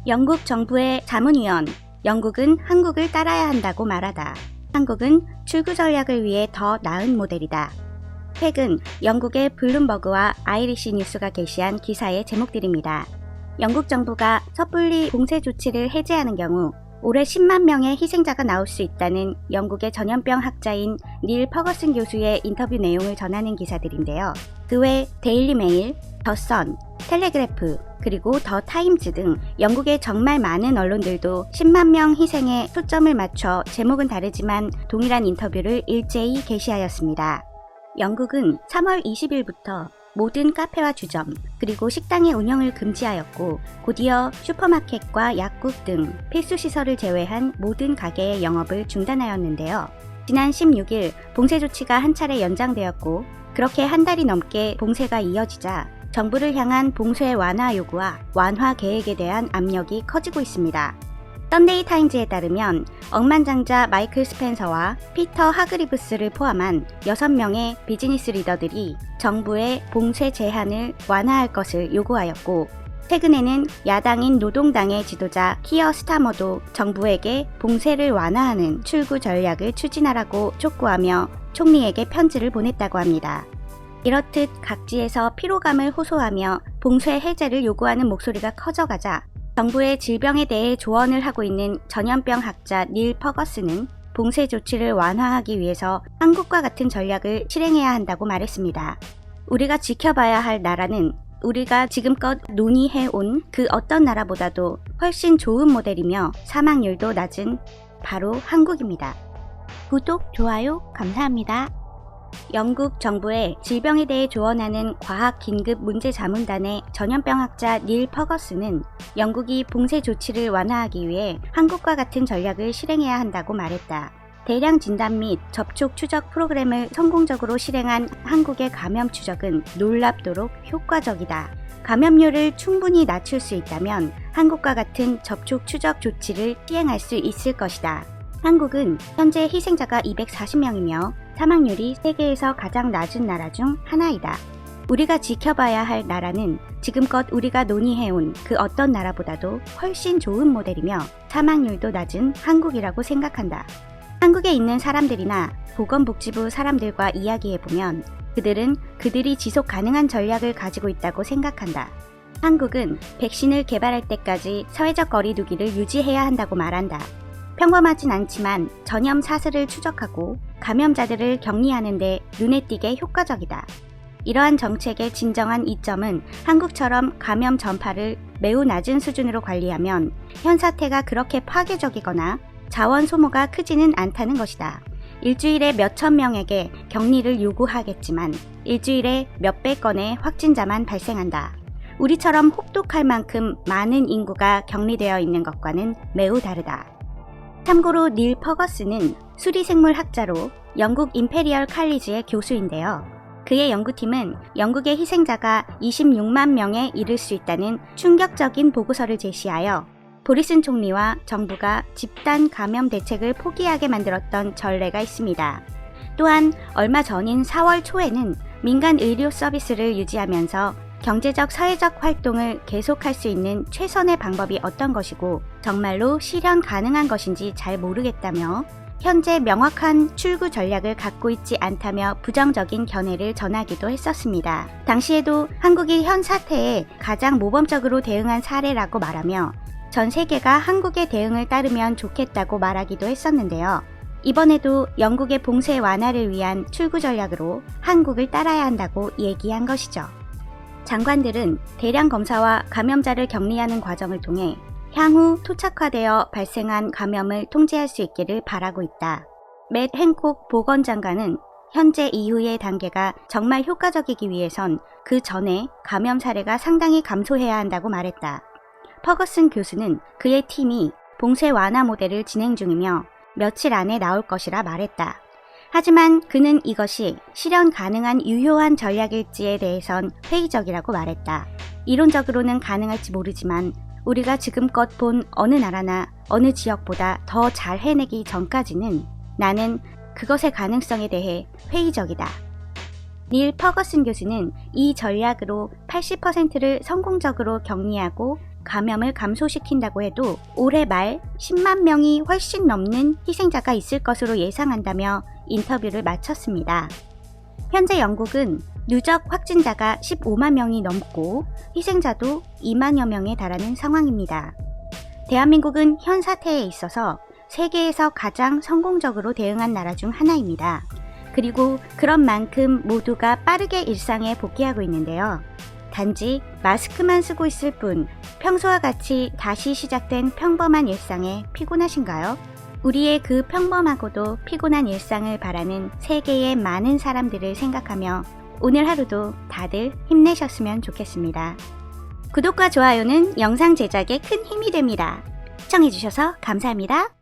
영국 정부의 자문위원, 영국은 한국을 따라야 한다고 말하다. 한국은 출구 전략을 위해 더 나은 모델이다. 최근 영국의 블룸버그와 아이리시 뉴스가 게시한 기사의 제목들입니다. 영국 정부가 섣불리 봉쇄 조치를 해제하는 경우 올해 10만 명의 희생자가 나올 수 있다는 영국의 전염병 학자인 닐 퍼거슨 교수의 인터뷰 내용을 전하는 기사들인데요. 그 외 데일리 메일, 더 선, 텔레그래프, 그리고 더 타임즈 등 영국의 정말 많은 언론들도 10만 명 희생에 초점을 맞춰 제목은 다르지만 동일한 인터뷰를 일제히 게시하였습니다. 영국은 3월 20일부터 모든 카페와 주점, 그리고 식당의 운영을 금지하였고 곧이어 슈퍼마켓과 약국 등 필수시설을 제외한 모든 가게의 영업을 중단하였는데요. 지난 16일 봉쇄 조치가 한 차례 연장되었고 그렇게 한 달이 넘게 봉쇄가 이어지자 정부를 향한 봉쇄 완화 요구와 완화 계획에 대한 압력이 커지고 있습니다. 썬데이 타임즈에 따르면 억만장자 마이클 스펜서와 피터 하그리브스를 포함한 6명의 비즈니스 리더들이 정부의 봉쇄 제한을 완화할 것을 요구하였고 최근에는 야당인 노동당의 지도자 키어 스타머도 정부에게 봉쇄를 완화하는 출구 전략을 추진하라고 촉구하며 총리에게 편지를 보냈다고 합니다. 이렇듯 각지에서 피로감을 호소하며 봉쇄 해제를 요구하는 목소리가 커져가자 정부의 질병에 대해 조언을 하고 있는 전염병 학자 닐 퍼거슨은 봉쇄 조치를 완화하기 위해서 한국과 같은 전략을 실행해야 한다고 말했습니다. 우리가 지켜봐야 할 나라는 우리가 지금껏 논의해온 그 어떤 나라보다도 훨씬 좋은 모델이며 사망률도 낮은 바로 한국입니다. 구독, 좋아요 감사합니다. 영국 정부의 질병에 대해 조언하는 과학 긴급 문제 자문단의 전염병 학자 닐 퍼거슨은 영국이 봉쇄 조치를 완화하기 위해 한국과 같은 전략을 실행해야 한다고 말했다. 대량 진단 및 접촉 추적 프로그램을 성공적으로 실행한 한국의 감염 추적은 놀랍도록 효과적이다. 감염률을 충분히 낮출 수 있다면 한국과 같은 접촉 추적 조치를 시행할 수 있을 것이다. 한국은 현재 희생자가 240명이며 사망률이 세계에서 가장 낮은 나라 중 하나이다. 우리가 지켜봐야 할 나라는 지금껏 우리가 논의해온 그 어떤 나라보다도 훨씬 좋은 모델이며 사망률도 낮은 한국이라고 생각한다. 한국에 있는 사람들이나 보건복지부 사람들과 이야기해보면 그들은 그들이 지속 가능한 전략을 가지고 있다고 생각한다. 한국은 백신을 개발할 때까지 사회적 거리두기를 유지해야 한다고 말한다. 평범하진 않지만 전염 사슬을 추적하고 감염자들을 격리하는 데 눈에 띄게 효과적이다. 이러한 정책의 진정한 이점은 한국처럼 감염 전파를 매우 낮은 수준으로 관리하면 현 사태가 그렇게 파괴적이거나 자원 소모가 크지는 않다는 것이다. 일주일에 몇천 명에게 격리를 요구하겠지만 일주일에 몇백 건의 확진자만 발생한다. 우리처럼 혹독할 만큼 많은 인구가 격리되어 있는 것과는 매우 다르다. 참고로 닐 퍼거슨은 수리생물 학자로 영국 임페리얼 칼리지의 교수인데요. 그의 연구팀은 영국의 희생자가 26만 명에 이를 수 있다는 충격적인 보고서를 제시하여 보리슨 총리와 정부가 집단 감염 대책을 포기하게 만들었던 전례가 있습니다. 또한 얼마 전인 4월 초에는 민간 의료 서비스를 유지하면서 경제적 사회적 활동을 계속할 수 있는 최선의 방법이 어떤 것이고 정말로 실현 가능한 것인지 잘 모르겠다며 현재 명확한 출구 전략을 갖고 있지 않다며 부정적인 견해를 전하기도 했었습니다. 당시에도 한국이 현 사태에 가장 모범적으로 대응한 사례라고 말하며 전 세계가 한국의 대응을 따르면 좋겠다고 말하기도 했었는데요. 이번에도 영국의 봉쇄 완화를 위한 출구 전략으로 한국을 따라야 한다고 얘기한 것이죠. 장관들은 대량 검사와 감염자를 격리하는 과정을 통해 향후 토착화되어 발생한 감염을 통제할 수 있기를 바라고 있다. 맷 행콕 보건장관은 현재 이후의 단계가 정말 효과적이기 위해선 그 전에 감염 사례가 상당히 감소해야 한다고 말했다. 퍼거슨 교수는 그의 팀이 봉쇄 완화 모델을 진행 중이며 며칠 안에 나올 것이라 말했다. 하지만 그는 이것이 실현 가능한 유효한 전략일지에 대해선 회의적이라고 말했다. 이론적으로는 가능할지 모르지만 우리가 지금껏 본 어느 나라나 어느 지역보다 더 잘 해내기 전까지는 나는 그것의 가능성에 대해 회의적이다. 닐 퍼거슨 교수는 이 전략으로 80%를 성공적으로 격리하고 감염을 감소시킨다고 해도 올해 말 10만 명이 훨씬 넘는 희생자가 있을 것으로 예상한다며 인터뷰를 마쳤습니다. 현재 영국은 누적 확진자가 15만 명이 넘고 희생자도 2만여 명에 달하는 상황입니다. 대한민국은 현 사태에 있어서 세계에서 가장 성공적으로 대응한 나라 중 하나입니다. 그리고 그런 만큼 모두가 빠르게 일상에 복귀하고 있는데요. 단지 마스크만 쓰고 있을 뿐 평소와 같이 다시 시작된 평범한 일상에 피곤하신가요? 우리의 그 평범하고도 피곤한 일상을 바라는 세계의 많은 사람들을 생각하며 오늘 하루도 다들 힘내셨으면 좋겠습니다. 구독과 좋아요는 영상 제작에 큰 힘이 됩니다. 시청해주셔서 감사합니다.